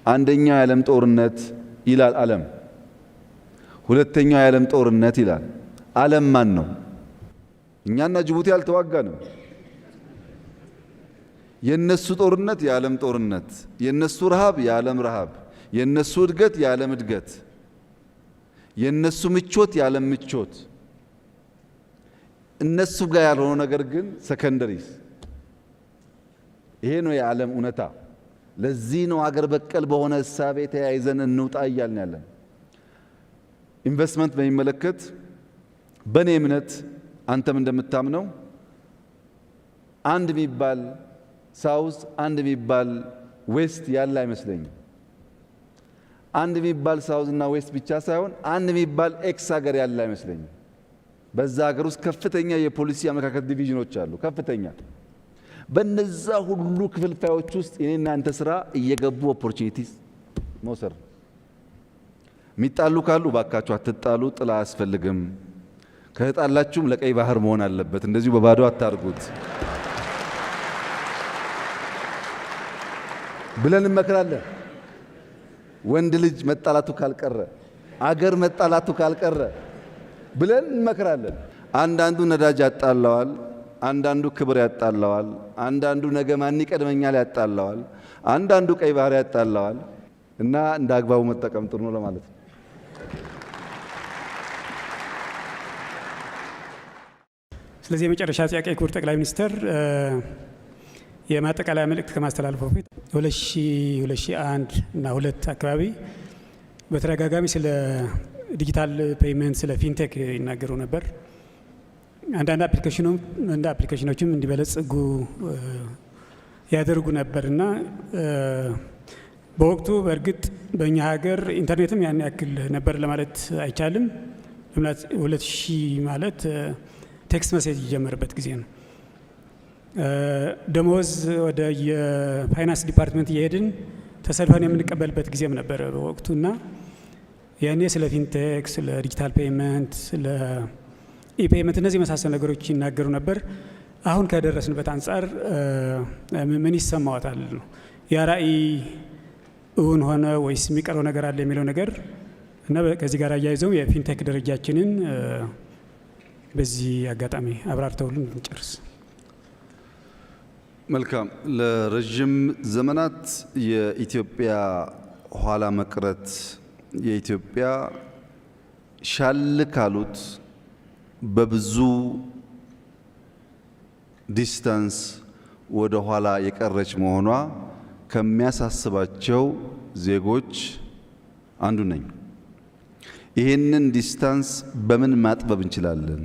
አንደኛው የዓለም ጦርነት ይላል ዓለም፣ ሁለተኛው የዓለም ጦርነት ይላል። ዓለም ማን ነው? እኛና ጅቡቲ አልተዋጋንም። የነሱ ጦርነት የዓለም ጦርነት፣ የነሱ ረሃብ የዓለም ረሃብ፣ የነሱ እድገት የዓለም እድገት፣ የነሱ ምቾት የዓለም ምቾት። እነሱ ጋር ያልሆነው ነገር ግን ሰከንደሪስ። ይሄ ነው የዓለም እውነታ። ለዚህ ነው አገር በቀል በሆነ እሳቤ ተያይዘን እንውጣ እያልን ያለን። ኢንቨስትመንት በሚመለከት በእኔ እምነት አንተም እንደምታምነው አንድ የሚባል ሳውዝ አንድ የሚባል ዌስት ያለ አይመስለኝም። አንድ የሚባል ሳውዝ እና ዌስት ብቻ ሳይሆን አንድ የሚባል ኤክስ ሀገር ያለ አይመስለኝም። በዛ ሀገር ውስጥ ከፍተኛ የፖሊሲ አመለካከት ዲቪዥኖች አሉ። ከፍተኛ በነዛ ሁሉ ክፍልፋዮች ውስጥ የኔና አንተ ስራ እየገቡ ኦፖርቹኒቲስ መውሰድ። የሚጣሉ ካሉ ባካችሁ አትጣሉ፣ ጥላ አያስፈልግም። ከተጣላችሁም ለቀይ ባህር መሆን አለበት። እንደዚሁ በባዶ አታርጉት ብለን እንመክራለን። ወንድ ልጅ መጣላቱ ካልቀረ፣ አገር መጣላቱ ካልቀረ ብለን እንመክራለን። አንዳንዱ ነዳጅ ያጣላዋል፣ አንዳንዱ ክብር ያጣላዋል፣ አንዳንዱ ነገ ማን ይቀድመኛል ያጣላዋል፣ አንዳንዱ ቀይ ባህር ያጣላዋል። እና እንደ አግባቡ መጠቀም ጥሩ ነው ለማለት ነው። ስለዚህ የመጨረሻ ጥያቄ ክቡር ጠቅላይ ሚኒስትር የማጠቃለያ መልእክት ከማስተላለፉ በፊት 2001 እና 2 አካባቢ በተደጋጋሚ ስለ ዲጂታል ፔይመንት ስለ ፊንቴክ ይናገሩ ነበር። አንዳንድ አፕሊኬሽኖችም እንዲበለጽጉ ያደርጉ ነበርና በወቅቱ በእርግጥ በእኛ ሀገር ኢንተርኔትም ያን ያክል ነበር ለማለት አይቻልም። 2000 ማለት ቴክስት መሴጅ የጀመረበት ጊዜ ነው። ደሞዝ ወደ የፋይናንስ ዲፓርትመንት እየሄድን ተሰልፈን የምንቀበልበት ጊዜም ነበር በወቅቱና ያኔ ስለ ፊንቴክ፣ ስለ ዲጂታል ፔይመንት፣ ስለ ኢፔይመንት እነዚህ መሳሰሉ ነገሮች ይናገሩ ነበር። አሁን ከደረስንበት አንጻር ምን ይሰማዎታል? ያ ራዕይ እውን ሆነ ወይስ የሚቀረው ነገር አለ የሚለው ነገር እና ከዚህ ጋር አያይዘው የፊንቴክ ደረጃችንን በዚህ አጋጣሚ አብራርተውልን እንጨርስ። መልካም። ለረጅም ዘመናት የኢትዮጵያ ኋላ መቅረት የኢትዮጵያ ሻል ካሉት በብዙ ዲስታንስ ወደ ኋላ የቀረች መሆኗ ከሚያሳስባቸው ዜጎች አንዱ ነኝ። ይህንን ዲስታንስ በምን ማጥበብ እንችላለን?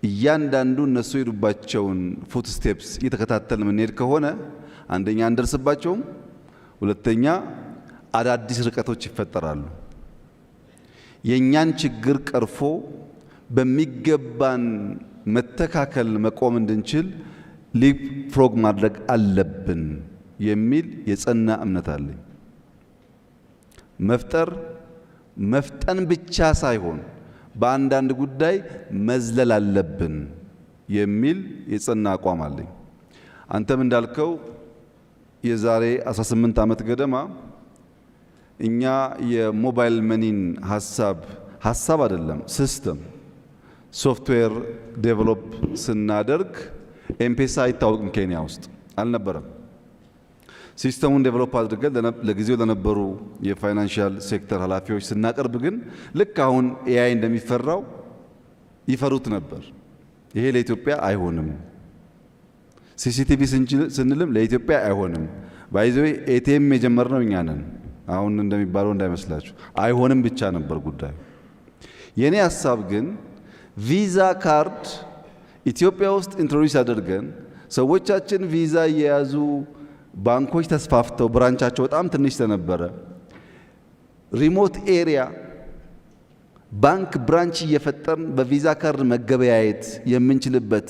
እያንዳንዱ እነሱ የሄዱባቸውን ፉት ስቴፕስ እየተከታተልን የምንሄድ ከሆነ አንደኛ አንደርስባቸውም፣ ሁለተኛ አዳዲስ ርቀቶች ይፈጠራሉ። የእኛን ችግር ቀርፎ በሚገባን መተካከል መቆም እንድንችል ሊፕ ፍሮግ ማድረግ አለብን የሚል የጸና እምነት አለኝ። መፍጠን ብቻ ሳይሆን በአንዳንድ ጉዳይ መዝለል አለብን የሚል የጸና አቋም አለኝ። አንተም እንዳልከው የዛሬ 18 ዓመት ገደማ እኛ የሞባይል መኒን ሀሳብ አይደለም ሲስተም ሶፍትዌር ዴቨሎፕ ስናደርግ ኤምፔሳ አይታወቅም፣ ኬንያ ውስጥ አልነበረም። ሲስተሙን ዴቨሎፕ አድርገን ለጊዜው ለነበሩ የፋይናንሻል ሴክተር ኃላፊዎች ስናቀርብ ግን ልክ አሁን ኤአይ እንደሚፈራው ይፈሩት ነበር። ይሄ ለኢትዮጵያ አይሆንም፣ ሲሲቲቪ ስንልም ለኢትዮጵያ አይሆንም። ባይዘዌ ኤቲኤም የጀመርነው እኛ ነን። አሁን እንደሚባለው እንዳይመስላችሁ አይሆንም ብቻ ነበር ጉዳዩ። የኔ ሐሳብ ግን ቪዛ ካርድ ኢትዮጵያ ውስጥ ኢንትሮዲዩስ አድርገን ሰዎቻችን ቪዛ እየያዙ ባንኮች ተስፋፍተው ብራንቻቸው በጣም ትንሽ ስለነበረ ሪሞት ኤሪያ ባንክ ብራንች እየፈጠርን በቪዛ ካርድ መገበያየት የምንችልበት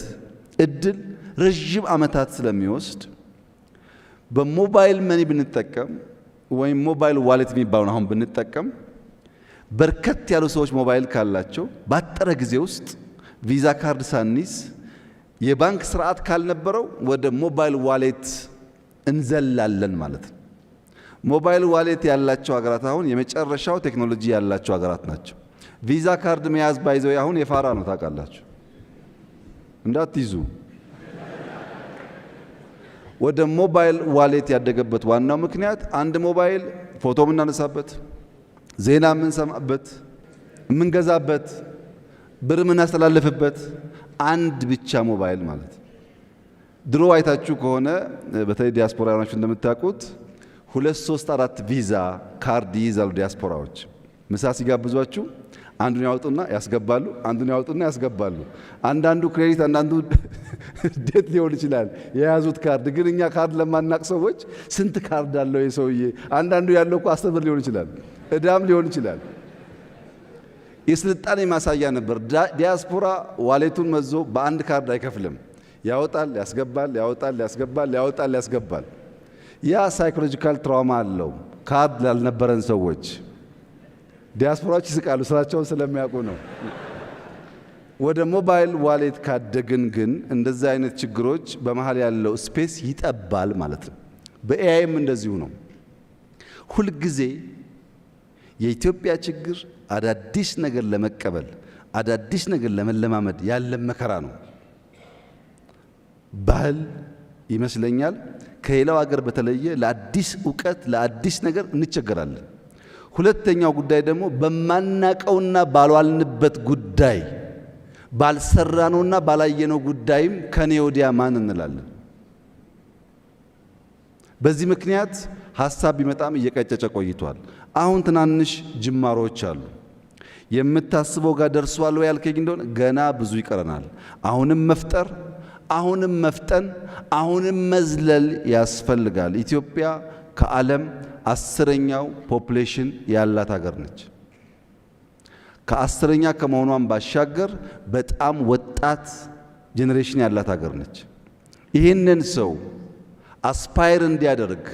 እድል ረጅም ዓመታት ስለሚወስድ በሞባይል መኒ ብንጠቀም ወይም ሞባይል ዋሌት የሚባለው አሁን ብንጠቀም በርከት ያሉ ሰዎች ሞባይል ካላቸው ባጠረ ጊዜ ውስጥ ቪዛ ካርድ ሳንይዝ የባንክ ስርዓት ካልነበረው ወደ ሞባይል ዋሌት እንዘላለን ማለት ነው። ሞባይል ዋሌት ያላቸው ሀገራት አሁን የመጨረሻው ቴክኖሎጂ ያላቸው ሀገራት ናቸው። ቪዛ ካርድ መያዝ ባይዘው አሁን የፋራ ነው ታውቃላችሁ። እንዳትይዙ። ወደ ሞባይል ዋሌት ያደገበት ዋናው ምክንያት አንድ ሞባይል ፎቶ የምናነሳበት፣ ዜና የምንሰማበት፣ የምንገዛበት፣ ብር የምናስተላልፍበት አንድ ብቻ ሞባይል ማለት። ድሮ አይታችሁ ከሆነ በተለይ ዲያስፖራዎች እንደምታውቁት 2 3 4 ቪዛ ካርድ ይይዛሉ ዲያስፖራዎች። ምሳ ሲጋብዟችሁ አንዱን ያወጡና ያስገባሉ፣ አንዱን ያወጡና ያስገባሉ። አንዳንዱ ክሬዲት፣ አንዳንዱ ዴት ሊሆን ይችላል የያዙት ካርድ። ግን እኛ ካርድ ለማናቅ ሰዎች ስንት ካርድ አለው የሰውዬ? አንዳንዱ ያለው እኮ 10 ብር ሊሆን ይችላል፣ እዳም ሊሆን ይችላል። የስልጣኔ ማሳያ ነበር። ዲያስፖራ ዋሌቱን መዞ በአንድ ካርድ አይከፍልም። ያወጣል፣ ያስገባል፣ ያወጣል፣ ያስገባል፣ ያወጣል፣ ያስገባል። ያ ሳይኮሎጂካል ትራውማ አለው ካርድ ላልነበረን ሰዎች። ዲያስፖራዎች ይስቃሉ፣ ስራቸውን ስለሚያውቁ ነው። ወደ ሞባይል ዋሌት ካደግን ግን እንደዚህ አይነት ችግሮች በመሃል ያለው ስፔስ ይጠባል ማለት ነው። በኤአይም እንደዚሁ ነው። ሁልጊዜ የኢትዮጵያ ችግር አዳዲስ ነገር ለመቀበል አዳዲስ ነገር ለመለማመድ ያለ መከራ ነው። ባህል ይመስለኛል ከሌላው ሀገር በተለየ ለአዲስ ዕውቀት ለአዲስ ነገር እንቸገራለን። ሁለተኛው ጉዳይ ደግሞ በማናቀውና ባልዋልንበት ጉዳይ ባልሰራነውና ባላየነው ጉዳይም ከኔ ወዲያ ማን እንላለን። በዚህ ምክንያት ሐሳብ ቢመጣም እየቀጨጨ ቆይቷል። አሁን ትናንሽ ጅማሮች አሉ። የምታስበው ጋር ደርሷል ወይ ያልከኝ እንደሆነ ገና ብዙ ይቀረናል። አሁንም መፍጠር፣ አሁንም መፍጠን፣ አሁንም መዝለል ያስፈልጋል። ኢትዮጵያ ከዓለም 10ኛው ፖፑሌሽን ያላት ሀገር ነች። ከ10ኛ ከመሆኗን ባሻገር በጣም ወጣት ጄኔሬሽን ያላት ሀገር ነች። ይህንን ሰው አስፓየር እንዲያደርግ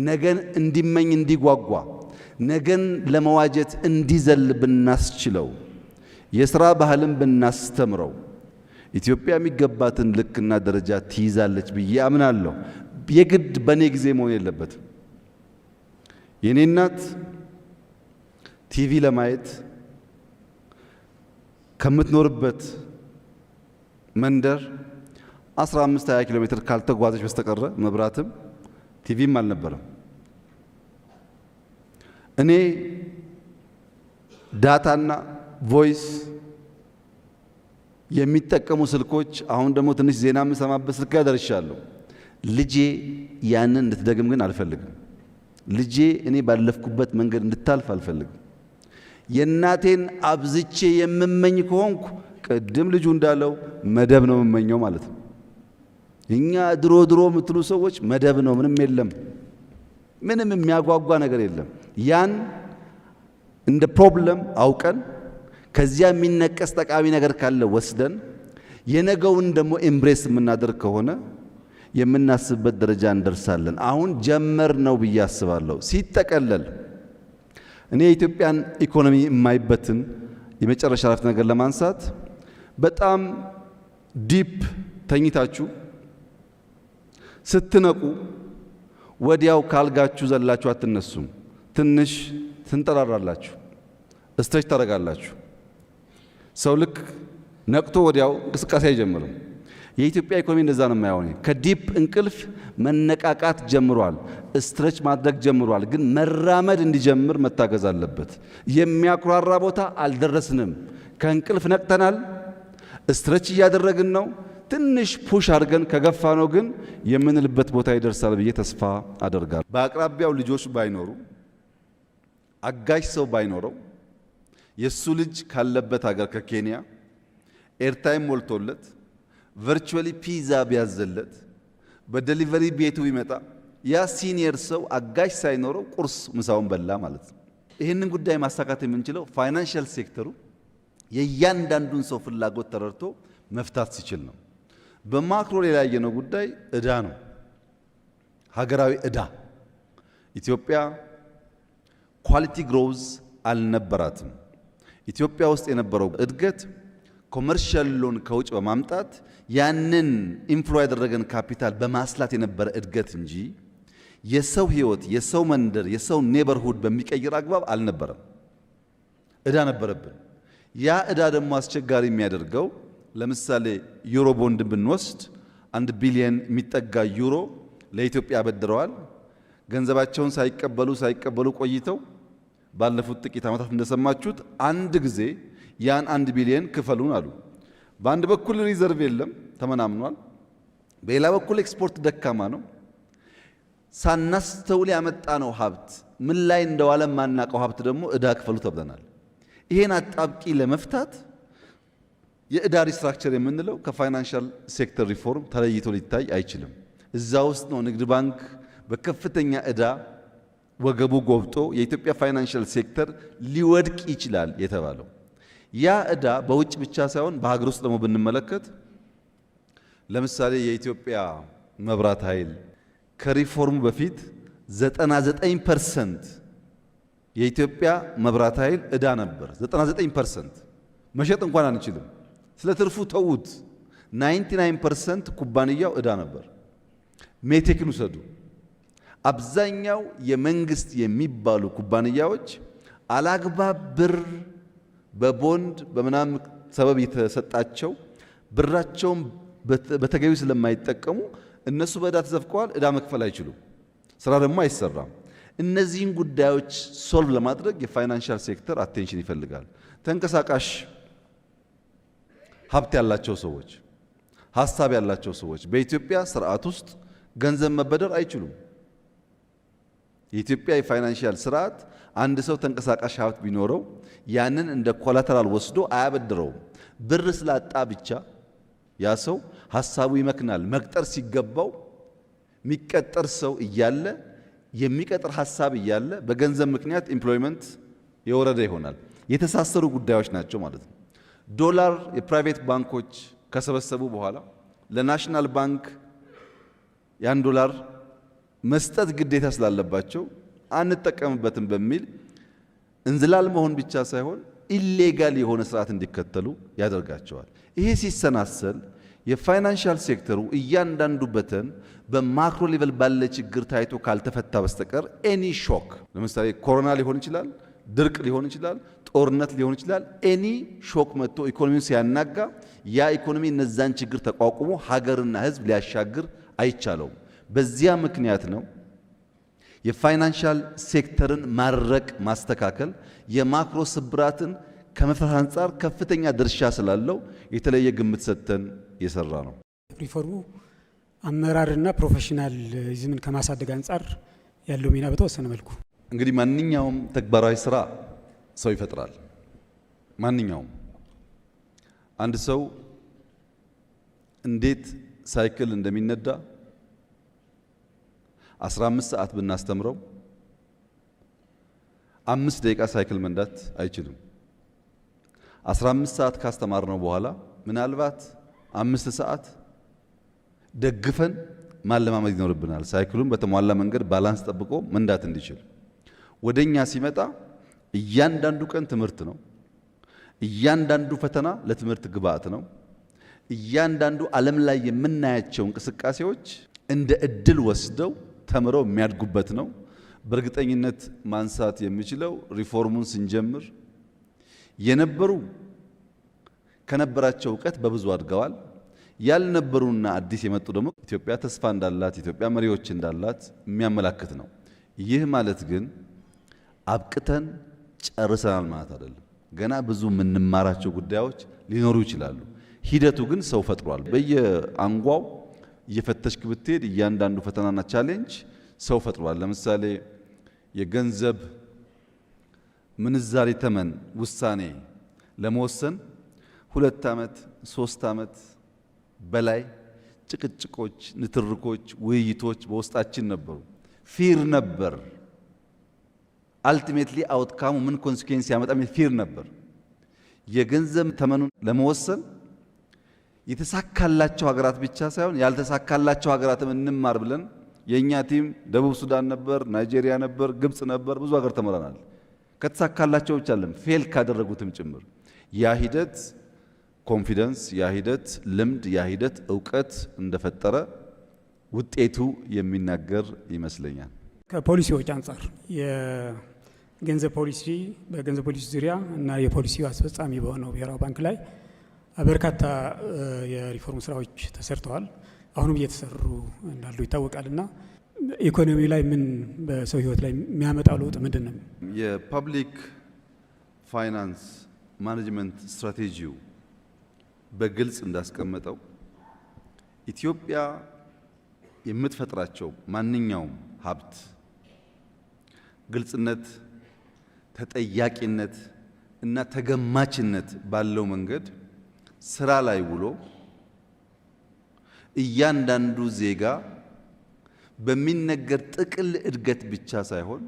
ነገን እንዲመኝ እንዲጓጓ ነገን ለመዋጀት እንዲዘል ብናስችለው የሥራ ባህልን ብናስተምረው ኢትዮጵያ የሚገባትን ልክና ደረጃ ትይዛለች ብዬ አምናለሁ። የግድ በኔ ጊዜ መሆን የለበትም። የኔ እናት ቲቪ ለማየት ከምትኖርበት መንደር 15-20 ኪሎ ሜትር ካልተጓዘች በስተቀረ መብራትም ቲቪም አልነበረም። እኔ ዳታና ቮይስ የሚጠቀሙ ስልኮች አሁን ደግሞ ትንሽ ዜና የምሰማበት ስልክ ደርሻለሁ። ልጄ ያንን እንድትደግም ግን አልፈልግም። ልጄ እኔ ባለፍኩበት መንገድ እንድታልፍ አልፈልግም። የእናቴን አብዝቼ የምመኝ ከሆንኩ ቅድም ልጁ እንዳለው መደብ ነው የምመኘው ማለት ነው። እኛ ድሮ የምትሉ ሰዎች መደብ ነው፣ ምንም የለም፣ ምንም የሚያጓጓ ነገር የለም። ያን እንደ ፕሮብለም አውቀን ከዚያ የሚነቀስ ጠቃሚ ነገር ካለ ወስደን የነገውን ደግሞ ኤምብሬስ የምናደርግ ከሆነ የምናስብበት ደረጃ እንደርሳለን። አሁን ጀመር ነው ብዬ አስባለሁ። ሲጠቀለል እኔ የኢትዮጵያን ኢኮኖሚ የማይበትን የመጨረሻ አረፍተ ነገር ለማንሳት በጣም ዲፕ ተኝታችሁ ስትነቁ ወዲያው ካልጋችሁ ዘላችሁ አትነሱም። ትንሽ ትንጠራራላችሁ፣ እስተች ታረጋላችሁ። ሰው ልክ ነቅቶ ወዲያው እንቅስቃሴ አይጀምርም። የኢትዮጵያ ኢኮኖሚ እንደዛ ነው የማየው። ከዲፕ እንቅልፍ መነቃቃት ጀምሯል፣ ስትሬች ማድረግ ጀምሯል። ግን መራመድ እንዲጀምር መታገዝ አለበት። የሚያኩራራ ቦታ አልደረስንም። ከእንቅልፍ ነቅተናል፣ ስትሬች እያደረግን ነው። ትንሽ ፑሽ አድርገን ከገፋ ነው ግን የምንልበት ቦታ ይደርሳል ብዬ ተስፋ አደርጋለሁ። በአቅራቢያው ልጆች ባይኖሩ አጋዥ ሰው ባይኖረው የሱ ልጅ ካለበት ሀገር ከኬንያ ኤርታይም ሞልቶለት ቨርቹዋሊ ፒዛ ቢያዘለት በዴሊቨሪ ቤቱ ቢመጣ ያ ሲኒየር ሰው አጋዥ ሳይኖረው ቁርስ ምሳውን በላ ማለት ነው። ይህንን ጉዳይ ማሳካት የምንችለው ፋይናንሻል ሴክተሩ የእያንዳንዱን ሰው ፍላጎት ተረድቶ መፍታት ሲችል ነው። በማክሮ ሌላ ያየነው ጉዳይ ዕዳ ነው። ሀገራዊ ዕዳ ኢትዮጵያ ኳሊቲ ግሮዝ አልነበራትም። ኢትዮጵያ ውስጥ የነበረው እድገት ኮመርሻል ሎን ከውጭ በማምጣት ያንን ኢንፍሎ ያደረገን ካፒታል በማስላት የነበረ እድገት እንጂ የሰው ህይወት፣ የሰው መንደር፣ የሰው ኔበርሁድ በሚቀይር አግባብ አልነበረም። እዳ ነበረብን። ያ እዳ ደግሞ አስቸጋሪ የሚያደርገው ለምሳሌ ዩሮ ቦንድ ብንወስድ 1 ቢሊዮን የሚጠጋ ዩሮ ለኢትዮጵያ አበድረዋል። ገንዘባቸውን ሳይቀበሉ ቆይተው ባለፉት ጥቂት ዓመታት እንደሰማችሁት አንድ ጊዜ ያን 1 ቢሊዮን ክፈሉን አሉ። በአንድ በኩል ሪዘርቭ የለም ተመናምኗል። በሌላ በኩል ኤክስፖርት ደካማ ነው። ሳናስተውል ያመጣነው ሀብት ምን ላይ እንደዋለ ማናቀው ሀብት ደግሞ እዳ ክፈሉ ተብለናል። ይሄን አጣብቂ ለመፍታት የእዳ ሪስትራክቸር የምንለው ከፋይናንሻል ሴክተር ሪፎርም ተለይቶ ሊታይ አይችልም። እዛ ውስጥ ነው ንግድ ባንክ በከፍተኛ እዳ ወገቡ ጎብጦ የኢትዮጵያ ፋይናንሻል ሴክተር ሊወድቅ ይችላል የተባለው። ያ እዳ በውጭ ብቻ ሳይሆን በሀገር ውስጥ ደግሞ ብንመለከት ለምሳሌ የኢትዮጵያ መብራት ኃይል ከሪፎርሙ በፊት 99% የኢትዮጵያ መብራት ኃይል እዳ ነበር። 99% መሸጥ እንኳን አንችልም። ስለ ትርፉ ተውት። 99% ኩባንያው እዳ ነበር። ሜቴክን ውሰዱ። አብዛኛው የመንግስት የሚባሉ ኩባንያዎች አላግባብ ብር በቦንድ በምናም ሰበብ የተሰጣቸው ብራቸውን በተገቢ ስለማይጠቀሙ እነሱ በእዳ ተዘፍቀዋል። እዳ መክፈል አይችሉም። ስራ ደግሞ አይሰራም። እነዚህን ጉዳዮች ሶልቭ ለማድረግ የፋይናንሻል ሴክተር አቴንሽን ይፈልጋል። ተንቀሳቃሽ ሀብት ያላቸው ሰዎች፣ ሀሳብ ያላቸው ሰዎች በኢትዮጵያ ስርዓት ውስጥ ገንዘብ መበደር አይችሉም። የኢትዮጵያ የፋይናንሻል ስርዓት አንድ ሰው ተንቀሳቃሽ ሀብት ቢኖረው ያንን እንደ ኮላተራል ወስዶ አያበድረውም። ብር ስላጣ ብቻ ያ ሰው ሀሳቡ ይመክናል። መቅጠር ሲገባው የሚቀጠር ሰው እያለ የሚቀጥር ሀሳብ እያለ በገንዘብ ምክንያት ኤምፕሎይመንት የወረደ ይሆናል። የተሳሰሩ ጉዳዮች ናቸው ማለት ነው። ዶላር የፕራይቬት ባንኮች ከሰበሰቡ በኋላ ለናሽናል ባንክ ያን ዶላር መስጠት ግዴታ ስላለባቸው አንጠቀምበትም በሚል እንዝላል መሆን ብቻ ሳይሆን ኢሌጋል የሆነ ስርዓት እንዲከተሉ ያደርጋቸዋል። ይሄ ሲሰናሰል የፋይናንሻል ሴክተሩ እያንዳንዱ በተን በማክሮ ሌቨል ባለ ችግር ታይቶ ካልተፈታ በስተቀር ኤኒ ሾክ፣ ለምሳሌ ኮሮና ሊሆን ይችላል፣ ድርቅ ሊሆን ይችላል፣ ጦርነት ሊሆን ይችላል። ኤኒ ሾክ መጥቶ ኢኮኖሚውን ሲያናጋ ያ ኢኮኖሚ እነዛን ችግር ተቋቁሞ ሀገርና ሕዝብ ሊያሻግር አይቻለውም። በዚያ ምክንያት ነው የፋይናንሻል ሴክተርን ማረቅ ማስተካከል የማክሮ ስብራትን ከመፍታት አንጻር ከፍተኛ ድርሻ ስላለው የተለየ ግምት ሰጥተን የሰራ ነው። ሪፎርሙ አመራርና ፕሮፌሽናሊዝምን ከማሳደግ አንጻር ያለው ሚና በተወሰነ መልኩ እንግዲህ ማንኛውም ተግባራዊ ስራ ሰው ይፈጥራል። ማንኛውም አንድ ሰው እንዴት ሳይክል እንደሚነዳ 15 ሰዓት ብናስተምረው 5 ደቂቃ ሳይክል መንዳት አይችልም። 15 ሰዓት ካስተማርነው በኋላ ምናልባት 5 ሰዓት ደግፈን ማለማመድ ይኖርብናል። ሳይክሉን በተሟላ መንገድ ባላንስ ጠብቆ መንዳት እንዲችል። ወደኛ ሲመጣ እያንዳንዱ ቀን ትምህርት ነው። እያንዳንዱ ፈተና ለትምህርት ግብዓት ነው። እያንዳንዱ ዓለም ላይ የምናያቸው እንቅስቃሴዎች እንደ እድል ወስደው ተምረው የሚያድጉበት ነው። በእርግጠኝነት ማንሳት የሚችለው ሪፎርሙን ስንጀምር የነበሩ ከነበራቸው እውቀት በብዙ አድገዋል። ያልነበሩና አዲስ የመጡ ደግሞ ኢትዮጵያ ተስፋ እንዳላት፣ ኢትዮጵያ መሪዎች እንዳላት የሚያመላክት ነው። ይህ ማለት ግን አብቅተን ጨርሰናል ማለት አይደለም። ገና ብዙ የምንማራቸው ጉዳዮች ሊኖሩ ይችላሉ። ሂደቱ ግን ሰው ፈጥሯል። በየአንጓው እየፈተሽክ ብትሄድ እያንዳንዱ ፈተናና ቻሌንጅ ሰው ፈጥሯል። ለምሳሌ የገንዘብ ምንዛሪ ተመን ውሳኔ ለመወሰን 2 ዓመት 3 ዓመት በላይ ጭቅጭቆች፣ ንትርኮች፣ ውይይቶች በውስጣችን ነበሩ። ፊር ነበር። አልቲሜትሊ አውትካሙ ምን ኮንሲኩዌንስ ያመጣም ፊር ነበር። የገንዘብ ተመኑን ለመወሰን የተሳካላቸው ሀገራት ብቻ ሳይሆን ያልተሳካላቸው ሀገራትም እንማር ብለን የኛ ቲም ደቡብ ሱዳን ነበር፣ ናይጄሪያ ነበር፣ ግብጽ ነበር። ብዙ ሀገር ተመረናል። ከተሳካላቸው ብቻ አይደለም ፌል ካደረጉትም ጭምር። ያ ሂደት ኮንፊደንስ፣ ያ ሂደት ልምድ፣ ያ ሂደት እውቀት እንደፈጠረ ውጤቱ የሚናገር ይመስለኛል። ከፖሊሲዎች አንጻር የገንዘብ ፖሊሲ በገንዘብ ፖሊሲ ዙሪያ እና የፖሊሲው አስፈጻሚ በሆነው ብሔራዊ ባንክ ላይ በርካታ የሪፎርም ስራዎች ተሰርተዋል። አሁንም እየተሰሩ እንዳሉ ይታወቃልና ኢኮኖሚ ላይ ምን በሰው ህይወት ላይ የሚያመጣው ለውጥ ምንድን ነው? የፐብሊክ ፋይናንስ ማኔጅመንት ስትራቴጂው በግልጽ እንዳስቀመጠው ኢትዮጵያ የምትፈጥራቸው ማንኛውም ሀብት ግልጽነት፣ ተጠያቂነት እና ተገማችነት ባለው መንገድ ስራ ላይ ውሎ እያንዳንዱ ዜጋ በሚነገር ጥቅል እድገት ብቻ ሳይሆን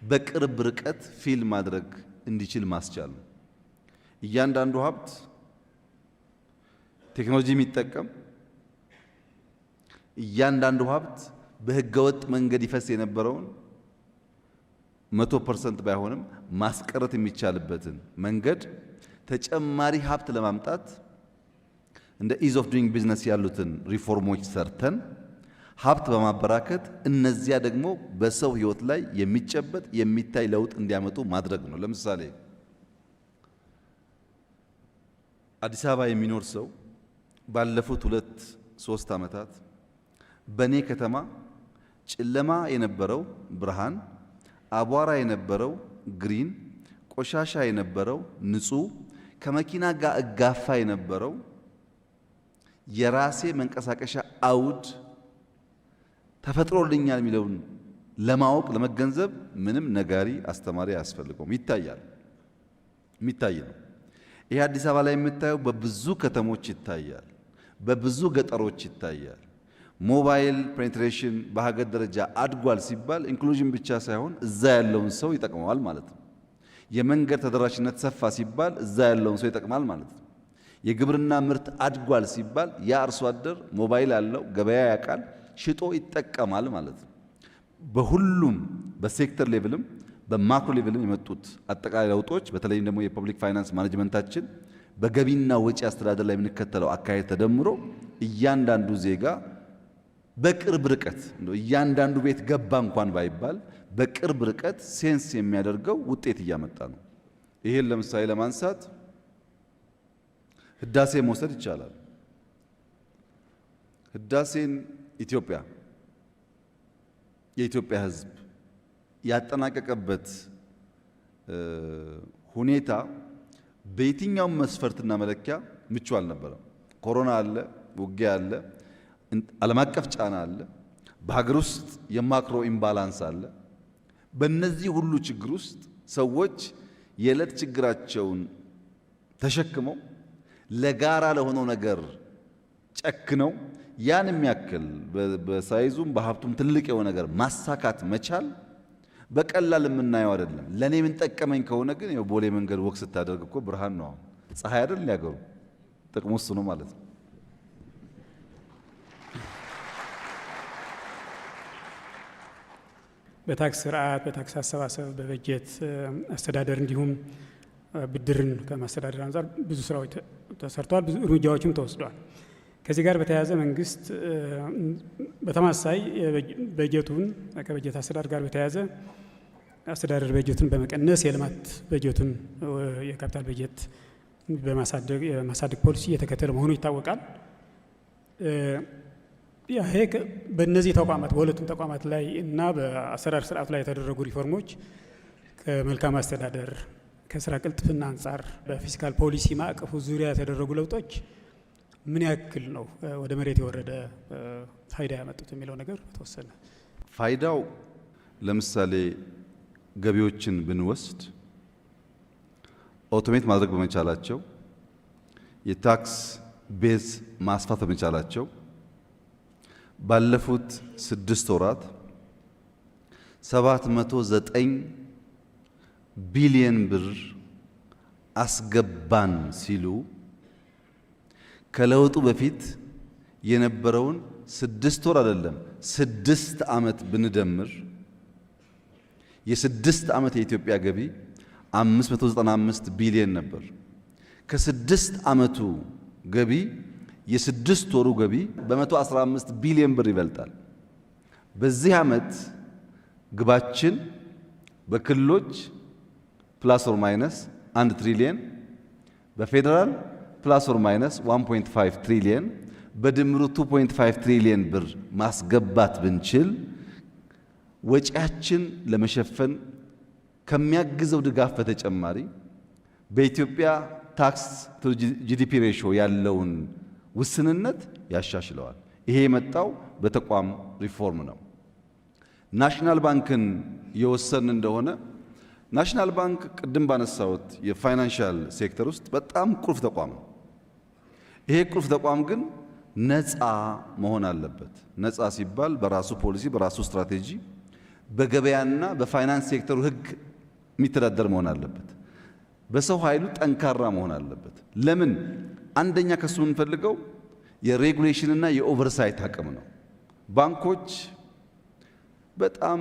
በቅርብ ርቀት ፊል ማድረግ እንዲችል ማስቻል ነው። እያንዳንዱ ሀብት ቴክኖሎጂ የሚጠቀም እያንዳንዱ ሀብት በህገወጥ መንገድ ይፈስ የነበረውን 100% ባይሆንም ማስቀረት የሚቻልበትን መንገድ ተጨማሪ ሀብት ለማምጣት እንደ ኢዝ ኦፍ ዱይንግ ቢዝነስ ያሉትን ሪፎርሞች ሰርተን ሀብት በማበራከት እነዚያ ደግሞ በሰው ህይወት ላይ የሚጨበጥ የሚታይ ለውጥ እንዲያመጡ ማድረግ ነው። ለምሳሌ አዲስ አበባ የሚኖር ሰው ባለፉት 2-3 ዓመታት በኔ ከተማ ጨለማ የነበረው ብርሃን፣ አቧራ የነበረው ግሪን፣ ቆሻሻ የነበረው ንጹህ፣ ከመኪና ጋር እጋፋ የነበረው የራሴ መንቀሳቀሻ አውድ ተፈጥሮልኛል የሚለውን ለማወቅ ለመገንዘብ ምንም ነጋሪ አስተማሪ አያስፈልገውም። ይታያል፣ የሚታይ ነው። ይሄ አዲስ አበባ ላይ የምታየው በብዙ ከተሞች ይታያል፣ በብዙ ገጠሮች ይታያል። ሞባይል ፔኔትሬሽን በሀገር ደረጃ አድጓል ሲባል ኢንክሉዥን ብቻ ሳይሆን እዛ ያለውን ሰው ይጠቅመዋል ማለት ነው። የመንገድ ተደራሽነት ሰፋ ሲባል እዛ ያለውን ሰው ይጠቅማል ማለት ነው። የግብርና ምርት አድጓል ሲባል ያ አርሶ አደር ሞባይል ያለው ገበያ ያውቃል፣ ሽጦ ይጠቀማል ማለት ነው። በሁሉም በሴክተር ሌቭልም በማክሮ ሌቭልም የመጡት አጠቃላይ ለውጦች በተለይም ደግሞ የፐብሊክ ፋይናንስ ማኔጅመንታችን በገቢና ወጪ አስተዳደር ላይ የምንከተለው አካሄድ ተደምሮ እያንዳንዱ ዜጋ በቅርብ ርቀት እያንዳንዱ ቤት ገባ እንኳን ባይባል በቅርብ ርቀት ሴንስ የሚያደርገው ውጤት እያመጣ ነው። ይሄን ለምሳሌ ለማንሳት ህዳሴ መውሰድ ይቻላል። ህዳሴን የኢትዮጵያ ህዝብ ያጠናቀቀበት ሁኔታ በየትኛውም መስፈርትና መለኪያ ምቹ አልነበረም። ኮሮና አለ፣ ውጊያ አለ፣ ዓለም አቀፍ ጫና አለ፣ በሀገር ውስጥ የማክሮ ኢምባላንስ አለ። በእነዚህ ሁሉ ችግር ውስጥ ሰዎች የዕለት ችግራቸውን ተሸክመው ለጋራ ለሆነው ነገር ጨክነው ያን የሚያክል በሳይዙም በሀብቱም ትልቅ የሆነ ነገር ማሳካት መቻል በቀላል የምናየው አይደለም። ለኔ ምን ጠቀመኝ ከሆነ ግን የቦሌ መንገድ ወክ ስታደርግ እኮ ብርሃን ነው። ፀሐይ አይደል ያገሩ ጥቅሙ እሱ ነው ማለት ነው። በታክስ ስርዓት፣ በታክስ አሰባሰብ፣ በበጀት አስተዳደር እንዲሁም ብድርን ከማስተዳደር አንጻር ብዙ ስራዎች ተሰርተዋል፣ ብዙ እርምጃዎችም ተወስደዋል። ከዚህ ጋር በተያያዘ መንግስት በተመሳሳይ በጀቱን ከበጀት አስተዳደር ጋር በተያያዘ አስተዳደር በጀቱን በመቀነስ የልማት በጀቱን የካፒታል በጀት በማሳደግ ፖሊሲ እየተከተለ መሆኑ ይታወቃል። ይሄ በእነዚህ ተቋማት በሁለቱም ተቋማት ላይ እና በአሰራር ስርዓቱ ላይ የተደረጉ ሪፎርሞች ከመልካም አስተዳደር ከስራ ቅልጥፍና አንጻር በፊስካል ፖሊሲ ማዕቀፉ ዙሪያ የተደረጉ ለውጦች ምን ያክል ነው ወደ መሬት የወረደ ፋይዳ ያመጡት የሚለው ነገር ተወሰነ። ፋይዳው ለምሳሌ ገቢዎችን ብንወስድ ኦቶሜት ማድረግ በመቻላቸው የታክስ ቤዝ ማስፋት በመቻላቸው ባለፉት 6 ወራት 709 ቢሊዮን ብር አስገባን ሲሉ ከለውጡ በፊት የነበረውን 6 ወር አይደለም 6 ዓመት ብንደምር የ6 ዓመት የኢትዮጵያ ገቢ 595 ቢሊዮን ነበር። ከ6 ዓመቱ ገቢ የ6 ወሩ ገቢ በ115 ቢሊዮን ብር ይበልጣል። በዚህ ዓመት ግባችን በክልሎች ፕላስ ኦር ማይነስ 1 ትሪሊየን፣ በፌደራል ፕላስ ኦር ማይነስ 1.5 ትሪሊየን በድምሩ 2.5 ትሪሊየን ብር ማስገባት ብንችል ወጪያችን ለመሸፈን ከሚያግዘው ድጋፍ በተጨማሪ በኢትዮጵያ ታክስ ቱ ጂዲፒ ሬሾ ያለውን ውስንነት ያሻሽለዋል። ይሄ የመጣው በተቋም ሪፎርም ነው። ናሽናል ባንክን የወሰን እንደሆነ ናሽናል ባንክ ቅድም ባነሳሁት የፋይናንሻል ሴክተር ውስጥ በጣም ቁልፍ ተቋም ነው። ይሄ ቁልፍ ተቋም ግን ነፃ መሆን አለበት። ነፃ ሲባል በራሱ ፖሊሲ፣ በራሱ ስትራቴጂ፣ በገበያና በፋይናንስ ሴክተሩ ሕግ የሚተዳደር መሆን አለበት። በሰው ኃይሉ ጠንካራ መሆን አለበት። ለምን? አንደኛ ከሱ የምንፈልገው የሬጉሌሽንና የኦቨርሳይት አቅም ነው። ባንኮች በጣም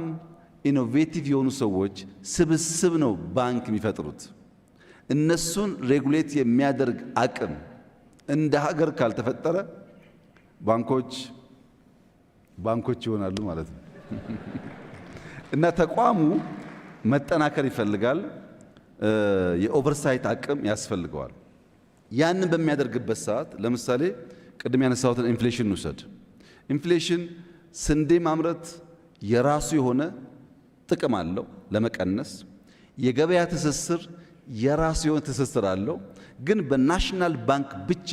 ኢኖቬቲቭ የሆኑ ሰዎች ስብስብ ነው ባንክ የሚፈጥሩት። እነሱን ሬጉሌት የሚያደርግ አቅም እንደ ሀገር ካልተፈጠረ ባንኮች ይሆናሉ ማለት ነው። እና ተቋሙ መጠናከር ይፈልጋል። የኦቨርሳይት አቅም ያስፈልገዋል። ያንን በሚያደርግበት ሰዓት ለምሳሌ ቅድም ያነሳሁትን ኢንፍሌሽን ውሰድ። ኢንፍሌሽን ስንዴ ማምረት የራሱ የሆነ ጥቅም አለው ለመቀነስ። የገበያ ትስስር የራሱ የሆነ ትስስር አለው። ግን በናሽናል ባንክ ብቻ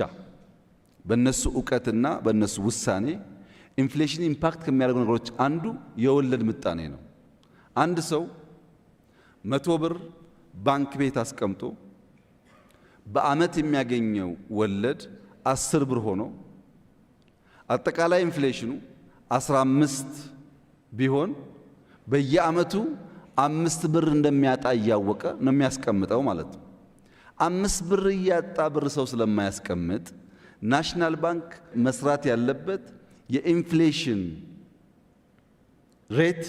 በነሱ ዕውቀትና በነሱ ውሳኔ ኢንፍሌሽን ኢምፓክት ከሚያደርጉ ነገሮች አንዱ የወለድ ምጣኔ ነው። አንድ ሰው 100 ብር ባንክ ቤት አስቀምጦ በዓመት የሚያገኘው ወለድ 10 ብር ሆኖ አጠቃላይ ኢንፍሌሽኑ 15 ቢሆን በየዓመቱ 5 ብር እንደሚያጣ እያወቀ ነው የሚያስቀምጠው ማለት ነው። 5 ብር እያጣ ብር ሰው ስለማያስቀምጥ ናሽናል ባንክ መስራት ያለበት የኢንፍሌሽን ሬት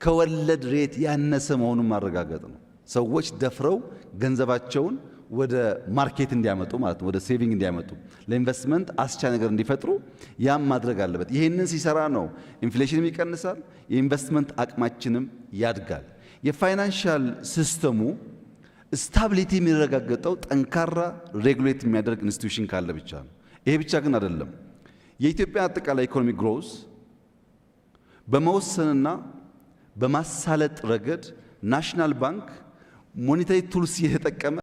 ከወለድ ሬት ያነሰ መሆኑን ማረጋገጥ ነው። ሰዎች ደፍረው ገንዘባቸውን ወደ ማርኬት እንዲያመጡ ማለት ነው፣ ወደ ሴቪንግ እንዲያመጡ፣ ለኢንቨስትመንት አስቻይ ነገር እንዲፈጥሩ ያም ማድረግ አለበት። ይሄንን ሲሰራ ነው ኢንፍሌሽንም ይቀንሳል፣ የኢንቨስትመንት አቅማችንም ያድጋል። የፋይናንሻል ሲስተሙ ስታቢሊቲ የሚረጋገጠው ጠንካራ ሬጉሌት የሚያደርግ ኢንስቲትዩሽን ካለ ብቻ ነው። ይሄ ብቻ ግን አይደለም። የኢትዮጵያ አጠቃላይ ኢኮኖሚ ግሮዝ በመወሰንና በማሳለጥ ረገድ ናሽናል ባንክ ሞኔታሪ ቱልስ እየተጠቀመ